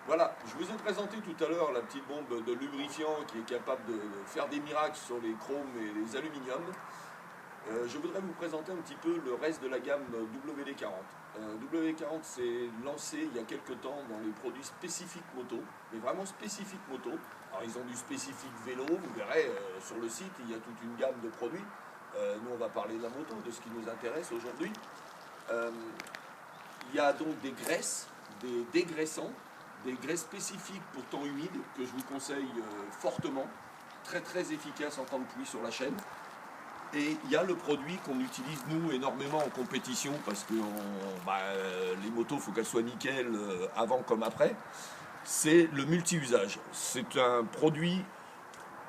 Voilà, je vous ai présenté tout à l'heure la petite bombe de lubrifiant qui est capable de faire des miracles sur les chromes et les aluminiums. Je voudrais vous présenter un petit peu le reste de la gamme WD-40. WD-40 s'est lancé il y a quelques temps dans les produits spécifiques moto, mais vraiment spécifiques moto. Alors ils ont du spécifique vélo, vous verrez sur le site il y a toute une gamme de produits. Nous on va parler de la moto, de ce qui nous intéresse aujourd'hui. Euh, il y a donc des graisses, des dégraissants, des graisses spécifiques pour temps humide que je vous conseille fortement, très très efficace en temps de pluie sur la chaîne. Et il y a le produit qu'on utilise nous énormément en compétition parce que les motos, il faut qu'elles soient nickel avant comme après. C'est le multi-usage. C'est un produit,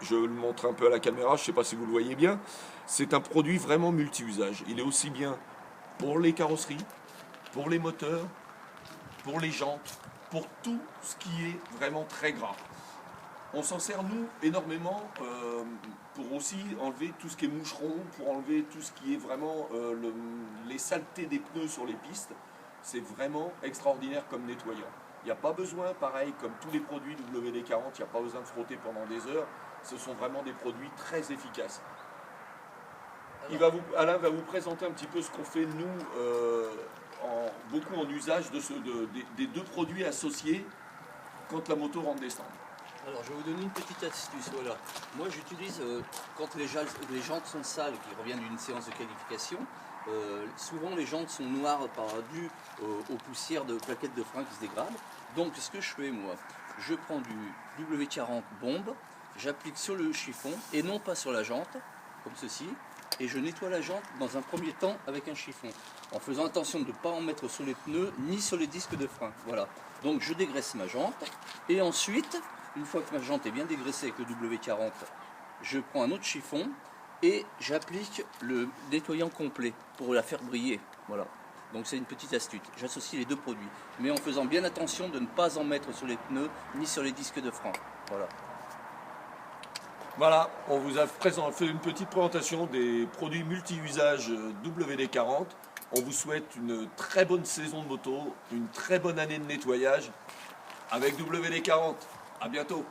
je le montre un peu à la caméra, je ne sais pas si vous le voyez bien, c'est un produit vraiment multi-usage. Il est aussi bien pour les carrosseries, pour les moteurs, pour les jantes, pour tout ce qui est vraiment très gras. On s'en sert nous énormément pour aussi enlever tout ce qui est moucheron, pour enlever tout ce qui est vraiment les saletés des pneus sur les pistes. C'est vraiment extraordinaire comme nettoyant. Il n'y a pas besoin, pareil, comme tous les produits WD-40, il n'y a pas besoin de frotter pendant des heures. Ce sont vraiment des produits très efficaces. Alain va vous présenter un petit peu ce qu'on fait nous, beaucoup en usage des deux produits associés quand la moto rentre descendre. Alors, je vais vous donner une petite astuce. Voilà. Moi, j'utilise, quand les jantes sont sales, qui reviennent d'une séance de qualification, souvent les jantes sont noires dues aux poussières de plaquettes de frein qui se dégradent. Donc, ce que je fais, moi, je prends du W40 bombe, j'applique sur le chiffon et non pas sur la jante, comme ceci, et je nettoie la jante dans un premier temps avec un chiffon, en faisant attention de ne pas en mettre sur les pneus ni sur les disques de frein. Voilà. Donc, je dégraisse ma jante et ensuite, une fois que ma jante est bien dégraissée avec le W40, je prends un autre chiffon et j'applique le nettoyant complet pour la faire briller. Voilà. Donc c'est une petite astuce. J'associe les deux produits, mais en faisant bien attention de ne pas en mettre sur les pneus ni sur les disques de frein. Voilà. Voilà, on vous a fait une petite présentation des produits multi-usages WD-40. On vous souhaite une très bonne saison de moto, une très bonne année de nettoyage avec WD-40. À bientôt.